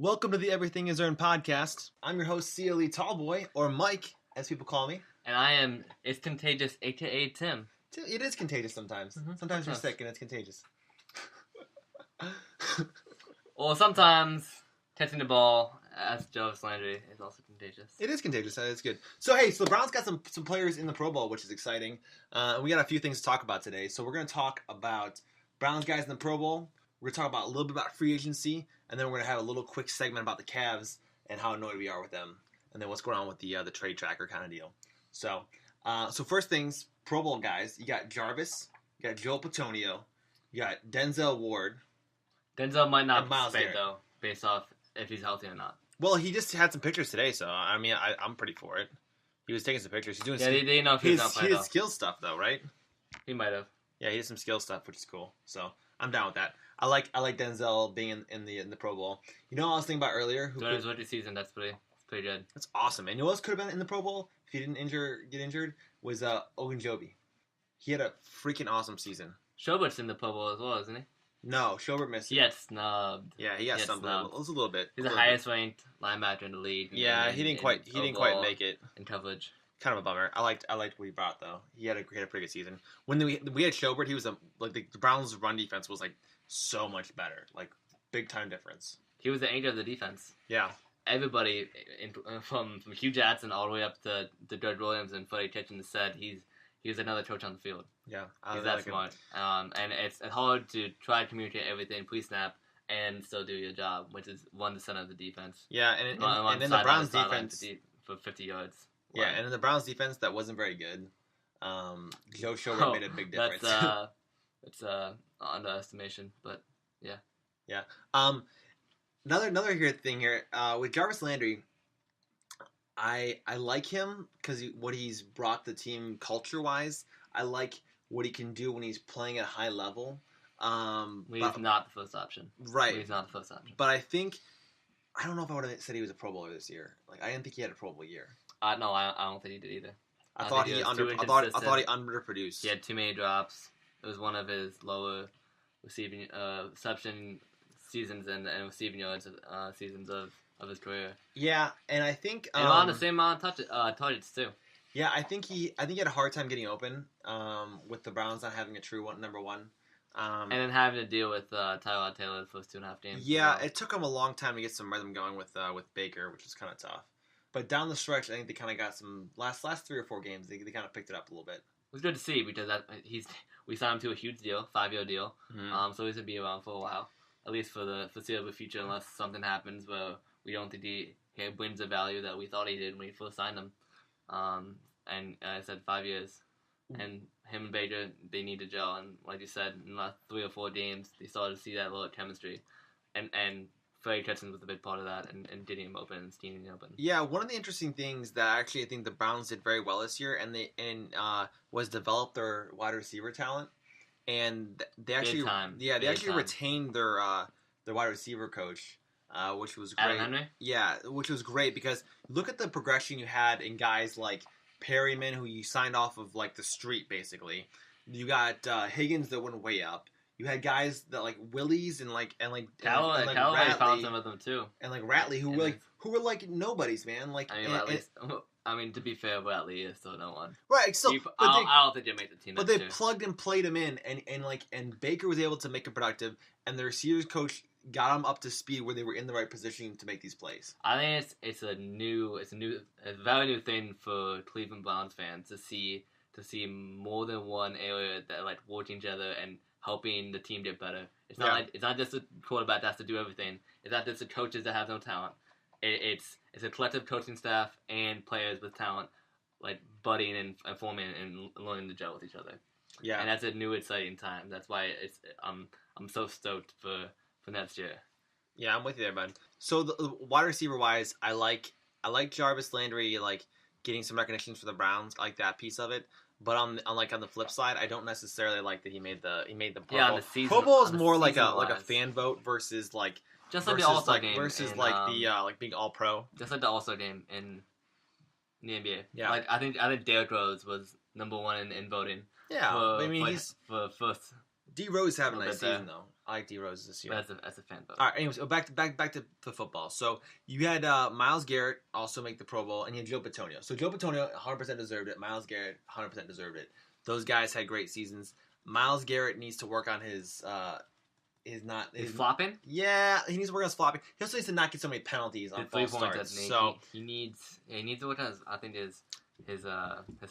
Welcome to the Everything Is Earned podcast. I'm your host, CLE Tallboy, or Mike, as people call me. And I am It's Contagious, a.k.a. Tim. It is contagious sometimes. Sometimes you're sick and it's contagious. Or sometimes catching the ball, as Jarvis Landry, is also contagious. It is contagious. That is good. So the Browns got some players in the Pro Bowl, which is exciting. We got a few things to talk about today. So we're going to talk about Browns guys in the Pro Bowl. We're going to talk about a little bit about free agency. And then we're going to have a little quick segment about the Cavs and how annoyed we are with them. And then what's going on with the trade tracker kind of deal. So first things, Pro Bowl guys. You got Jarvis. You got Joel Petonio. You got Denzel Ward. Denzel might not play, though, based off if he's healthy or not. Well, he just had some pictures today, so, I mean, I'm pretty for it. He was taking some pictures. He's doing they know if he's not playing, his skill stuff, though, right? He might have. Yeah, he did some skill stuff, which is cool. So, I'm down with that. I like Denzel being in the Pro Bowl. You know what I was thinking about earlier? During his rookie season, that's pretty good. That's awesome. And you know what else could have been in the Pro Bowl if he didn't get injured? Was Ogunjobi. He had a freaking awesome season. Gilbert's in the Pro Bowl as well, isn't he? No, Gilbert missed it. He got snubbed. Yeah, he got snubbed. It was a little bit. He's the highest ranked linebacker in the league. Yeah, he didn't quite make it in coverage. Kind of a bummer. I liked what he brought though. He had a pretty good season. When we had Gilbert, he was the Browns' run defense was like so much better, like big time difference. He was the anchor of the defense. Yeah. Everybody from Hugh Jackson all the way up to Doug Williams and Freddie Kitchens said he's another coach on the field. Yeah, he's that smart. And it's hard to try to communicate everything pre-snap and still do your job, which is 1% of the defense. Yeah, and in the Browns defense for 50 yards. Yeah, and in the Browns defense that wasn't very good. Joe Schobert made a big difference. That's underestimation, but yeah. Yeah. Another thing here with Jarvis Landry. I like him because what he's brought the team culture-wise. I like what he can do when he's playing at a high level. He's not the first option. Right. He's not the first option. But I don't know if I would have said he was a Pro Bowler this year. Like, I didn't think he had a Pro Bowl year. No, I don't think he did either. I thought he underproduced. He had too many drops. It was one of his lower receiving reception seasons and receiving yards seasons of his career. Yeah, and I think and on the same amount of targets too. Yeah, I think he had a hard time getting open with the Browns not having a true number one. And then having to deal with Tyrod Taylor the first 2.5 games. Yeah, it took him a long time to get some rhythm going with Baker, which was kind of tough. But down the stretch, I think they kind of got some last 3 or 4 games. They kind of picked it up a little bit. It was good to see because we signed him to a huge deal, 5-year deal. Mm-hmm. So he's gonna be around for a while, at least for the foreseeable future, unless something happens where we don't think he wins the value that we thought he did when we first signed him. And I said 5 years, and him and Baker, they need to gel. And like you said, in the last 3 or 4 games, they started to see that little chemistry, and Freddie Kitchens was a big part of that, and getting him open and steaming him open. Yeah, one of the interesting things that actually I think the Browns did very well this year, was develop their wide receiver talent, and they actually retained their wide receiver coach, which was great. Adam Henry? Yeah, which was great because look at the progression you had in guys like Perryman, who you signed off of like the street basically. You got Higgins that went way up. You had guys that like Willies and Callaway found some of them too, and like Ratley who were like nobodies, man. Like I mean, to be fair, Ratley is still no one. Right. So I don't think they made the team. But they plugged and played him in, and Baker was able to make him productive, and the receivers coach got them up to speed where they were in the right position to make these plays. I think it's a very new thing for Cleveland Browns fans to see more than one area that like work each other and helping the team get better. It's not just a quarterback that has to do everything. It's not just the coaches that have no talent. It's a collective coaching staff and players with talent, like buddying and forming and learning to gel with each other. Yeah, and that's a new exciting time. That's why I'm so stoked for next year. Yeah, I'm with you there, bud. So the wide receiver wise, I like Jarvis Landry like getting some recognition for the Browns. I like that piece of it. But on the flip side, I don't necessarily like that he made the Pro Bowl. Pro Bowl is more like a fan vote versus like just like the All-Star game versus like the being All Pro. Just like the All-Star game in the NBA. Yeah, like I think Derrick Rose was number 1 in voting. Yeah, for first. D Rose having a nice season though. I like D Rose this year. But that's a fan vote. All right. Anyways, back to the football. So you had Myles Garrett also make the Pro Bowl, and you had Joe Bitonio. So Joe Bitonio 100% deserved it. Myles Garrett 100% deserved it. Those guys had great seasons. Myles Garrett needs to work on his flopping. Yeah, he needs to work on his flopping. He also needs to not get so many penalties on false starts. So he needs to work on his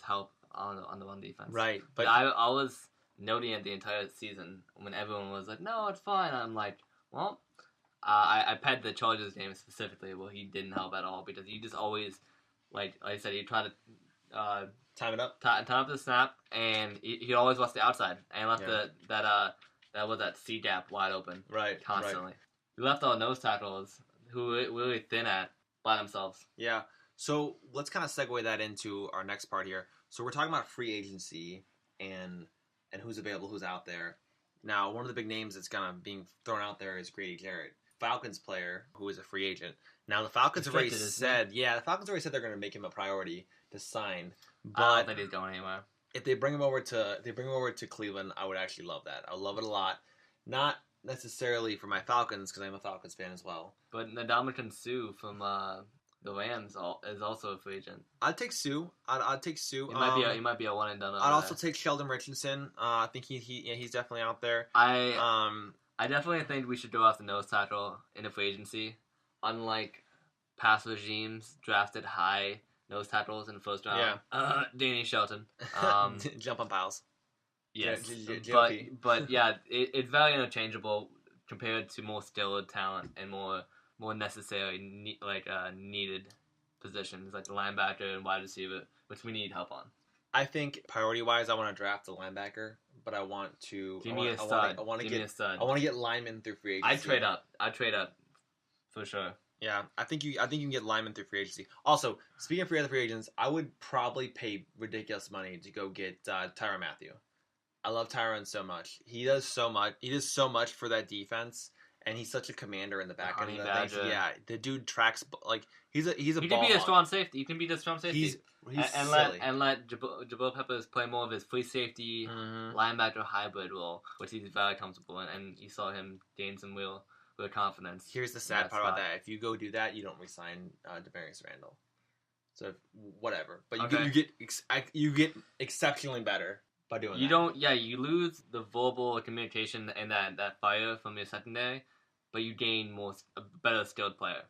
help on the run defense. Right, but I was noting it the entire season when everyone was like, "No, it's fine." I'm like, well, I pegged the Chargers game specifically where he didn't help at all because he just always, like I said, he tried to time it up, time up the snap, and he always left the outside and left that C gap wide open, right, constantly. Right. We left our nose tackles who were really thin by themselves. Yeah. So let's kind of segue that into our next part here. So we're talking about free agency and who's available, who's out there. Now, one of the big names that's kind of being thrown out there is Grady, Jarrett, Falcons player who is a free agent. Now, the Falcons have already said, they're going to make him a priority to sign. But I don't think he's going anywhere. If they bring him over to Cleveland, I would actually love that. I love it a lot. Not necessarily for my Falcons because I'm a Falcons fan as well. But Ndamukong Suh from the Rams is also a free agent. I'd take Sue. I'd take Sue. He might be a one and done. I'd also take Sheldon Richardson. I think he's definitely out there. I definitely think we should go off the nose tackle in a free agency. Unlike past regimes drafted high nose tackles in the first round. Yeah. Danny Shelton. Jump on piles. Yes. But yeah, it's very interchangeable compared to more skilled talent and more necessary needed positions like the linebacker and wide receiver, which we need help on. I think priority wise, I want to draft a linebacker, but I want to give me a stud. I want to get linemen through free agency. I'd trade up for sure. Yeah, I think you can get linemen through free agency. Also, speaking of free agents, I would probably pay ridiculous money to go get Tyrann Mathieu. I love Tyrann so much. He does so much. He does so much for that defense, and he's such a commander in the back end of the thing. Yeah, the dude tracks like he's a. He can be a strong safety. You can be the strong safety. He's silly. Let Jabril Peppers play more of his free safety linebacker hybrid role, which he's very comfortable in, and you saw him gain some real confidence. Here's the sad part about that: if you go do that, you don't resign Demarius Randall. So whatever, but you get exceptionally better by doing that. You don't. Yeah, you lose the verbal communication and that fire from your secondary, but you gain a better skilled player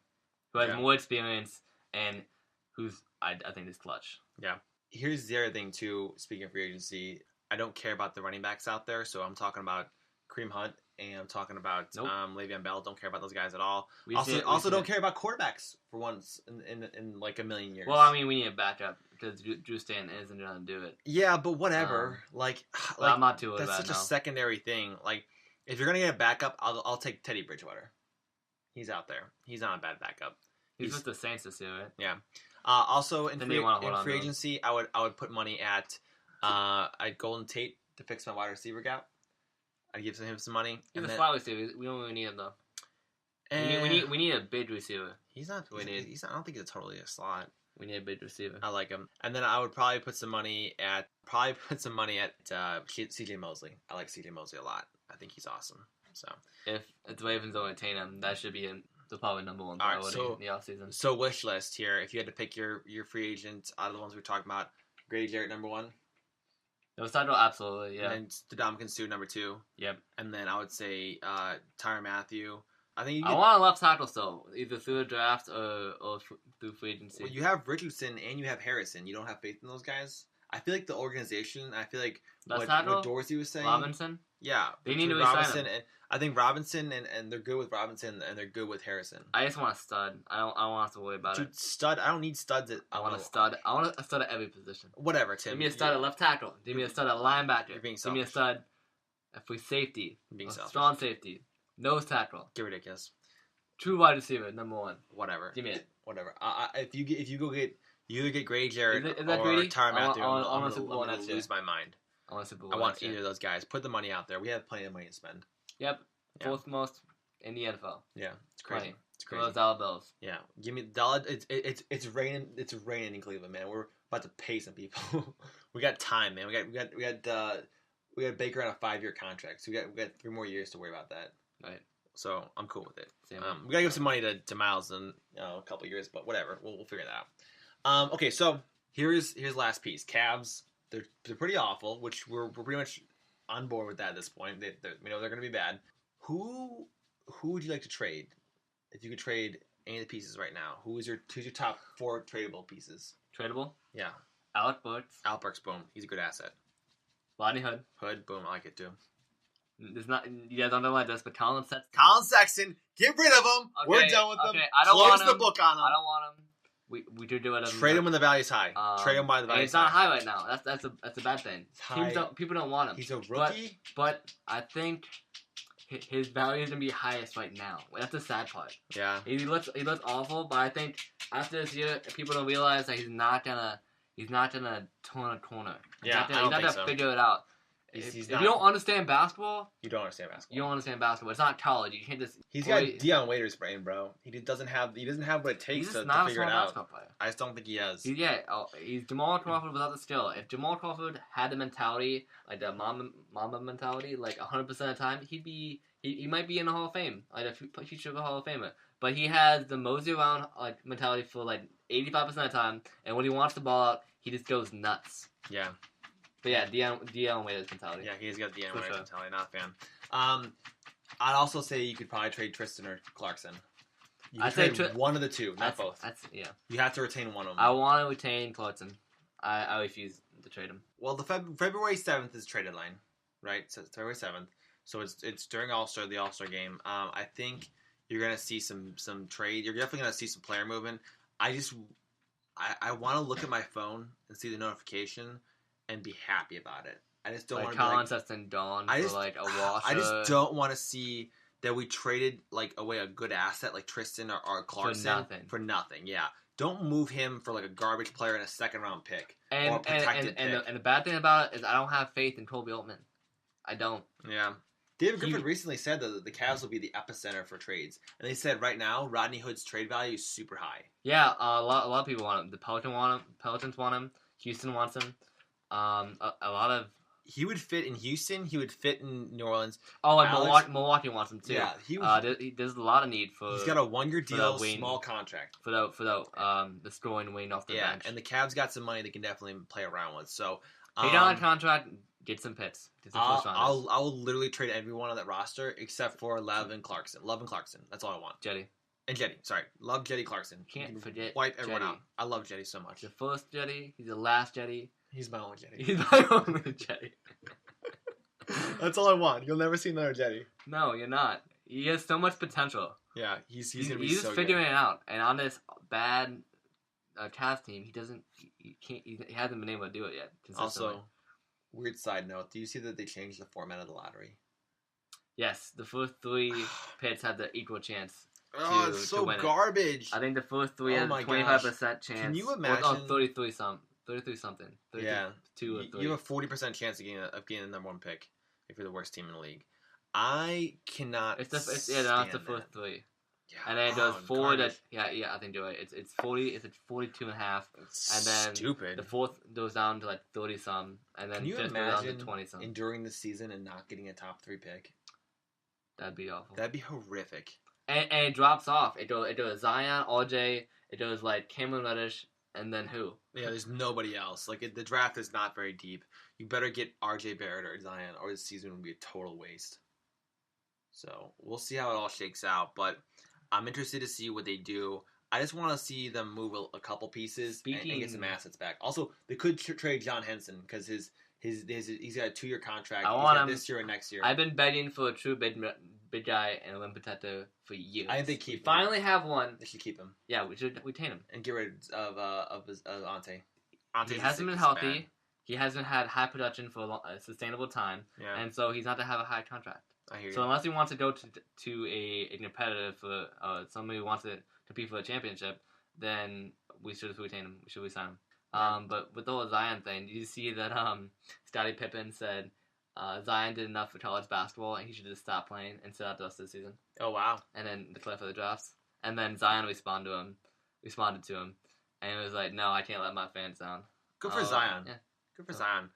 who has more experience and who's I think is clutch. Yeah. Here's the other thing too. Speaking of free agency, I don't care about the running backs out there, so I'm talking about Kareem Hunt. And I'm talking about Le'Veon Bell. Don't care about those guys at all. Also, don't care about quarterbacks for once in like a million years. Well, I mean, we need a backup because Drew Stanton isn't going to do it. Yeah, but whatever. I'm not too worried about it. That's such a secondary thing. Like, if you're going to get a backup, I'll take Teddy Bridgewater. He's out there. He's not a bad backup. He's with the Saints this year, right? Yeah. Also, in free agency, I would put money at Golden Tate to fix my wide receiver gap. I'd give him some money. He's a slot receiver. We don't really need him though. We need a big receiver. He's not. I don't think he's totally a slot. We need a big receiver. I like him. And then I would probably put some money at C.J. Mosley. I like C.J. Mosley a lot. I think he's awesome. So if the Ravens don't retain him, that should be probably number one priority in the offseason. So wish list here. If you had to pick your free agent out of the ones we're talking about, Grady Jarrett number 1. Nose tackle, absolutely, yeah. And then Ndamukong Suh number 2. Yep. And then I would say Tyrann Mathieu. I want a left tackle still, either through the draft or through free agency. Well, you have Richardson and you have Harrison. You don't have faith in those guys? I feel like the organization, what Dorsey was saying. Robinson? Yeah. They need to resign him. And I think Robinson, and they're good with Robinson, and they're good with Harrison. I just want a stud. I don't have to worry about it. Stud? I don't need studs. I want a stud. I want a stud at every position. Whatever, Tim. Give me a stud at left tackle. Give me a stud at linebacker. You're being selfish. Give me a stud at free safety. You're being selfish. Strong safety. Nose tackle. Get ridiculous. True wide receiver, number 1. Whatever. Give me it. Whatever. If you go get, you either get Grady Jarrett or Grady? Tyrann Mathieu, I'm going to lose my mind. I want either of those guys. Put the money out there. We have plenty of money to spend. Yep. Fourth most in the NFL. Yeah, it's crazy. Plenty. It's crazy. Those dollar bills. Yeah, give me dollar. It's raining. It's raining in Cleveland, man. We're about to pay some people. We got time, man. We got got Baker on a 5-year contract, so we got 3 more years to worry about that. Right. So I'm cool with it. Same We gotta give some money to Miles in a couple years, but whatever. We'll figure that out. Okay, so here's last piece. Cavs, they're pretty awful, which we're pretty much on board with that at this point. We know they're gonna be bad. Who would you like to trade? If you could trade any of the pieces right now, who's your top 4 tradable pieces? Tradable? Yeah. Alec Burks. Alec Burks, boom. He's a good asset. Rodney Hood. Hood, boom. I like it too. There's not. You guys don't know like this, but Colin Sexton, get rid of him. Okay, We're done with him. I don't Close want him. the book on him. I don't want him. We do it. Trade him when the value's high. Trade him by the value. It's not high right now. That's a bad thing. People don't want him. He's a rookie. But I think his value is gonna be highest right now. That's the sad part. Yeah. He looks awful, but I think after this year, people don't realize that he's not gonna turn a corner. Yeah, he's not gonna figure it out. If you don't understand basketball, you don't understand basketball. You don't understand basketball. It's not college. You can't just. He's got Deion Waiters' brain, bro. He doesn't have what it takes to figure it out. Player. I just don't think he has. He's Jamal Crawford without the skill. If Jamal Crawford had the mentality, like the Mamba mentality, like 100% of the time, he might be in the Hall of Fame, like a future Hall of Famer. But he has the mosey around like mentality for like 85% of the time, and when he wants the ball out, he just goes nuts. Yeah. But yeah, Deion Waiters mentality. Yeah, he's got Deion Waiters mentality. Not a fan. I'd also say you could probably trade Tristan or Clarkson. I'd say one of the two, not both. You have to retain one of them. I want to retain Clarkson. I refuse to trade him. Well, the February 7th is trade deadline, right? So it's February 7th. So it's during the All-Star game. I think you're gonna see some trade. You're definitely gonna see some player movement. I want to look at my phone and see the notification and be happy about it. I just don't want to Colin Sexton Dawn for like a washer. I just don't want to see that we traded like away a good asset like Tristan or Clarkson for nothing. Yeah, don't move him for like a garbage player and a 2nd-round pick or a protected pick. And the bad thing about it is I don't have faith in Kobe Altman. I don't. Yeah. David Griffin recently said that the Cavs will be the epicenter for trades, and they said right now Rodney Hood's trade value is super high. Yeah, a lot of people want him. The Pelicans want him. Houston wants him. A lot of. He would fit in Houston. He would fit in New Orleans. Oh, and Milwaukee wants him too. Yeah, there's a lot of need for. He's got a 1-year deal, small contract for the scoring wing off the bench. And the Cavs got some money they can definitely play around with. So pay down a contract, get some picks. I'll literally trade everyone on that roster except for Love and Clarkson. That's all I want. Jetty. Sorry. Love Jetty Clarkson. Can't forget. Wipe everyone out. I love Jetty so much. The first Jetty. He's the last Jetty. He's my only Jetty. He's my only Jetty. That's all I want. You'll never see another Jetty. No, you're not. He has so much potential. Yeah, he's gonna be so good. He's just figuring it out. And on this bad Cavs team, he hasn't been able to do it yet. Also, weird side note: do you see that they changed the format of the lottery? Yes, the first 3 pits have the equal chance. It's so garbage. I think the first 3 have 25% chance. Can you imagine? 33 something. 32 or 3. You have a 40% chance of getting the number 1 pick if you're the worst team in the league. I cannot. That's the first 3. Yeah. And then it goes 4 that I think you're right. It's 40. It's at 42.5. And then stupid. The 4th goes down to like 30 some, and then can you 5th imagine goes down to 20 some. Enduring the season and not getting a top 3 pick? That'd be awful. That'd be horrific. And it drops off. It goes Zion, RJ. It goes like Cameron Reddish, and then who? Yeah, there's nobody else. Like the draft is not very deep. You better get RJ Barrett or Zion, or the season would be a total waste. So we'll see how it all shakes out, but I'm interested to see what they do. I just want to see them move a couple pieces and get some assets back. Also, they could trade John Henson because he's got a 2-year contract. I want him this year and next year. I've been begging for a true big guy and a rim protector for years. I think they keep him. Finally have one. They should keep him. Yeah, we should retain him and get rid of Ante. He hasn't been healthy. Bad. He hasn't had high production for a sustainable time, and so he's not to have a high contract. I hear you. So unless he wants to go to a competitor for somebody who wants to compete for a championship, then we should retain him. We should resign him. Right. But with the whole Zion thing, did you see that Scottie Pippen said Zion did enough for college basketball and he should just stop playing and sit out the rest of the season? Oh wow! And then declare for the drafts. And then Zion responded to him, and it was like, no, I can't let my fans down. Good for Zion. Yeah. Good for Zion.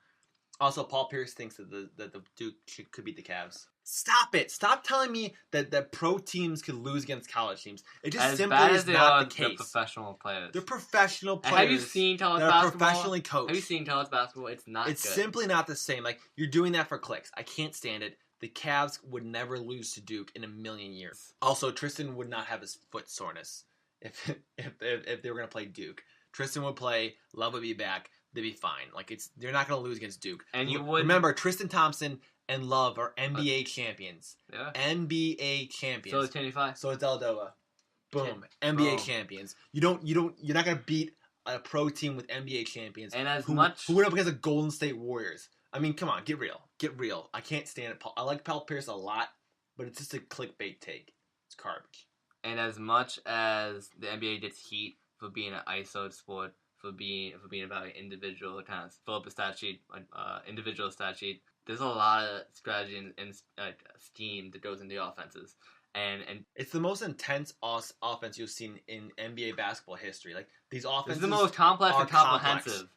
Also, Paul Pierce thinks that the Duke could beat the Cavs. Stop it! Stop telling me that pro teams could lose against college teams. It just As simply bad is as they not are, the case. they're professional players. They're professional And players. have you seen college that basketball? Are professionally coached. Have you seen college basketball? It's not It's good. simply not the same. Like, you're doing that for clicks. I can't stand it. The Cavs would never lose to Duke in a million years. Also, Tristan would not have his foot soreness if they were going to play Duke. Tristan would play. Love would be back. They'd be fine. Like, they're not going to lose against Duke. And you would remember, Tristan Thompson and Love are NBA champions. Yeah. NBA champions. So it's 25. So it's Aldova. Boom. NBA champions. You're not going to beat a pro team with NBA champions. And who went up against the Golden State Warriors. I mean, come on, get real. Get real. I can't stand it. I like Paul Pierce a lot, but it's just a clickbait take. It's garbage. And as much as the NBA gets heat for being an ISO sport, for being about an individual kind of fill up a stat sheet, individual stat sheet, there's a lot of strategy and scheme that goes into the offenses. And it's the most intense offense you've seen in NBA basketball history. Like, these offenses, it's the most complex and comprehensive. Complex.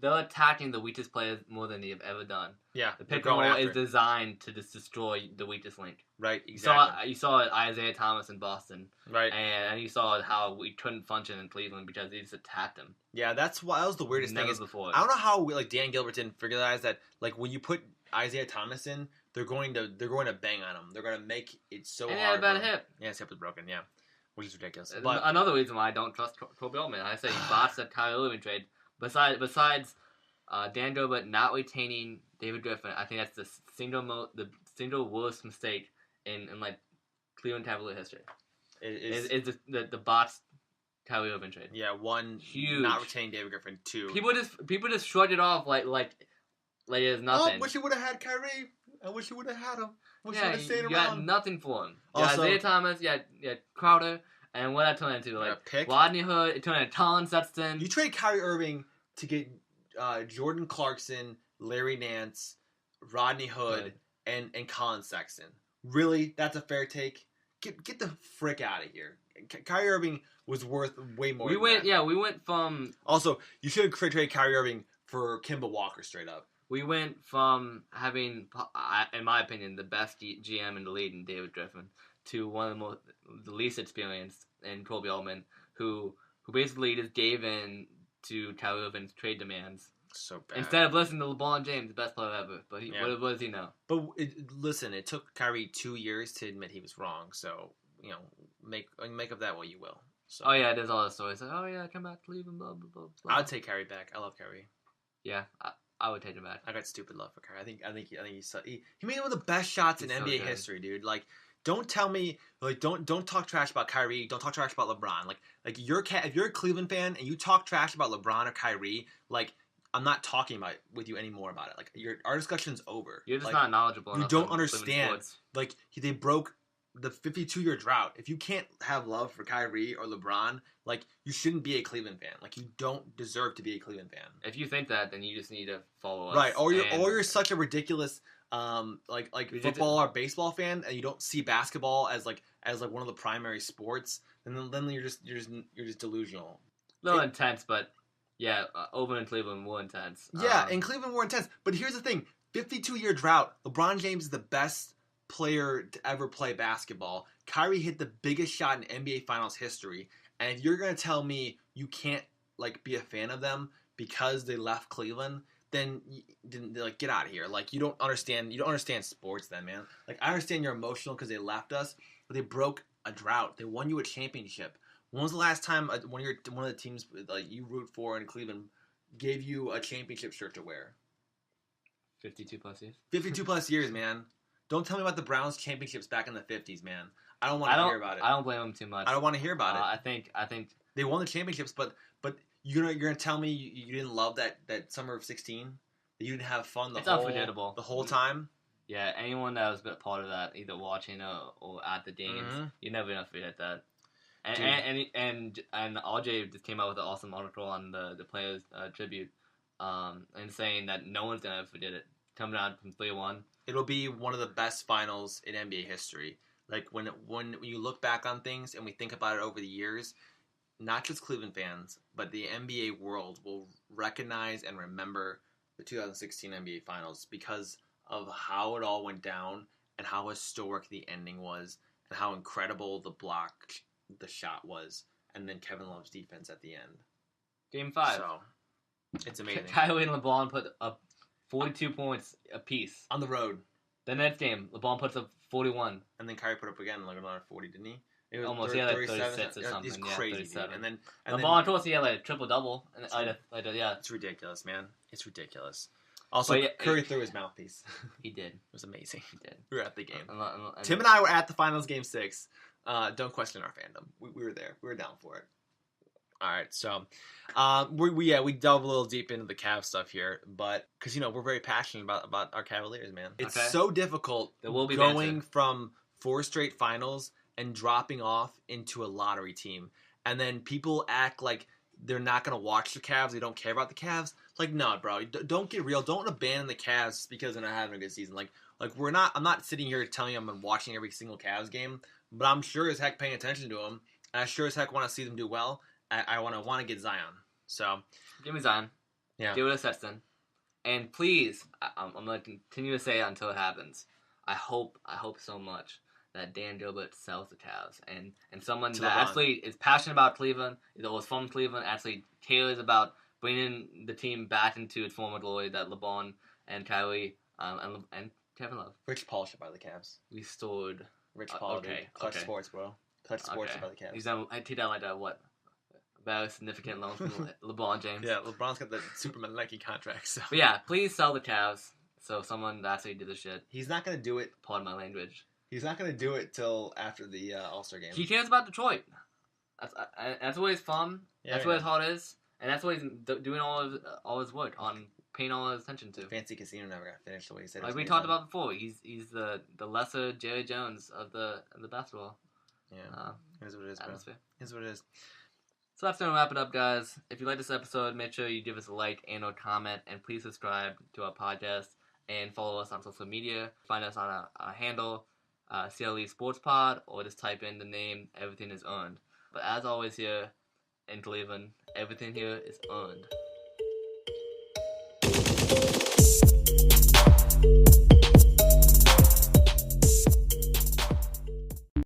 They're attacking the weakest players more than they've ever done. Yeah, the pick and roll is designed to just destroy the weakest link. Right, exactly. You saw Isaiah Thomas in Boston. Right. And you saw how we couldn't function in Cleveland because they just attacked him. Yeah, that was the weirdest thing. Before. I don't know how Dan Gilbert didn't realize that. Like, when you put Isaiah Thomas in, they're going to bang on him. They're going to make it so hard. And he had a bad hip. Yeah, his hip was broken. Yeah, which is ridiculous. But another reason why I don't trust Kobe Altman, I say he botched that Kyrie Irving trade. Besides Dan Gilbert not retaining David Griffin, I think that's the single worst mistake in like Cleveland Cavalier history. Is the botched Kyrie Irving trade. Yeah, one, huge. Not retaining David Griffin. Two, people just shrugged it off like it's nothing. Oh, wish you would have had Kyrie. I wish you would have had him. Wish you yeah, would have stayed around. You got nothing for him. You Also, got Isaiah Thomas, you had Crowder, and what that turned into, like Rodney Hood, it turned into Colin Sexton. You trade Kyrie Irving to get Jordan Clarkson, Larry Nance, Rodney Hood, and Colin Sexton. Really? That's a fair take? Get the frick out of here. Kyrie Irving was worth way more than that. Yeah, we went from... Also, you should have traded Kyrie Irving for Kemba Walker straight up. We went from having, in my opinion, the best GM in the league in David Griffin to one of the least experienced in Kobe Altman, who basically just gave in to Kyrie Irving's trade demands. So bad. Instead of listening to LeBron James, the best player ever. But what does he know? But listen, it took Kyrie 2 years to admit he was wrong. So, make of that what you will. So. Oh yeah, there's all the stories. Like, oh yeah, come back to Cleveland, blah blah blah. I'd take Kyrie back. I love Kyrie. Yeah, I would take him back. I got stupid love for Kyrie. I think he made one of the best shots in NBA history, dude. Like, don't tell me, like, don't talk trash about Kyrie. Don't talk trash about LeBron. Like if you're a Cleveland fan and you talk trash about LeBron or Kyrie, like, I'm not talking with you anymore about it. Like, our discussion's over. You're just not knowledgeable. You don't understand. Like, they broke the 52-year drought. If you can't have love for Kyrie or LeBron, like, you shouldn't be a Cleveland fan. Like, you don't deserve to be a Cleveland fan. If you think that, then you just need to follow us. Right, or you're such a ridiculous like football or baseball fan, and you don't see basketball as one of the primary sports. And then you're just delusional. A little intense, but yeah, over in Cleveland, more intense. Yeah, in Cleveland, more intense. But here's the thing: 52-year drought. LeBron James is the best player to ever play basketball. Kyrie hit the biggest shot in NBA Finals history, and if you're gonna tell me you can't be a fan of them because they left Cleveland, then get out of here. Like, you don't understand sports then, man. Like, I understand you're emotional because they left us, but they broke a drought. They won you a championship. When was the last time one of the teams you root for in Cleveland gave you a championship shirt to wear? 52 plus years. 52 plus years, man. Don't tell me about the Browns championships back in the 50s, man. I don't want to hear about it. I don't blame them too much. I don't want to hear about it. I think they won the championships, but you're gonna tell me you didn't love that summer of 16? That you didn't have fun the whole time? Yeah, anyone that was a part of that, either watching or at the games, you're never gonna forget that. And RJ just came out with an awesome article on the players' tribute, and saying that no one's gonna forget it. Coming out from 3-1. It'll be one of the best finals in NBA history. Like, when you look back on things and we think about it over the years, not just Cleveland fans, but the NBA world will recognize and remember the 2016 NBA Finals because of how it all went down and how historic the ending was and how incredible the shot was, and then Kevin Love's defense at the end. Game 5. So, it's amazing. Kyrie and LeBron put up 42 points apiece. On the road. The next game, LeBron puts up 41. And then Kyrie put up again like another 40, didn't he? It was almost, like 36 or something. He's crazy, 37. dude. And LeBron told us he had like a triple-double. Yeah. It's ridiculous, man. It's ridiculous. Also, Curry threw his mouthpiece. He did. It was amazing. He did. We were at the game. And Tim and I were at the Finals Game 6. Don't question our fandom. We were there. We were down for it. All right, so we delve a little deep into the Cavs stuff here, but because we're very passionate about our Cavaliers, man. It's so difficult going from 4 straight finals and dropping off into a lottery team, and then people act like they're not gonna watch the Cavs. They don't care about the Cavs. Like, no, bro, don't get real. Don't abandon the Cavs because they're not having a good season. Like we're not. I'm not sitting here telling you I'm watching every single Cavs game, but I'm sure as heck paying attention to them, and I sure as heck want to see them do well. I want to get Zion. So give me Zion. Yeah. Give it a Sexton. And please, I'm going to continue to say it until it happens. I hope so much that Dan Gilbert sells the Cavs and someone that actually is passionate about Cleveland, is always from Cleveland, actually cares about bringing the team back into its former glory that LeBron and Kyrie and Kevin Love. Rich Paul should buy the Cavs. Restored. Rich Paul. Clutch Sports, bro. Clutch Sports should buy the Cavs. He's done. I take that like a what? Very significant loan from LeBron James. Yeah, LeBron's got the Superman Nike contract. So. But yeah, please sell the Cavs so someone actually did the shit. He's not going to do it. Pardon my language. He's not going to do it till after the All-Star game. He cares about Detroit. That's where he's from. Yeah, that's where his heart is. And that's what he's doing all his work on, paying all his attention to. Fancy Casino never got finished the way he said it. Like we talked about before, he's the lesser Jerry Jones of the basketball. Yeah. Here's what it is, bro. Atmosphere. Here's what it is. So that's going to wrap it up, guys. If you like this episode, make sure you give us a like and or comment, and please subscribe to our podcast and follow us on social media. Find us on our handle, CLE Sports Pod, or just type in the name Everything is Earned. But as always here in Cleveland, everything here is earned.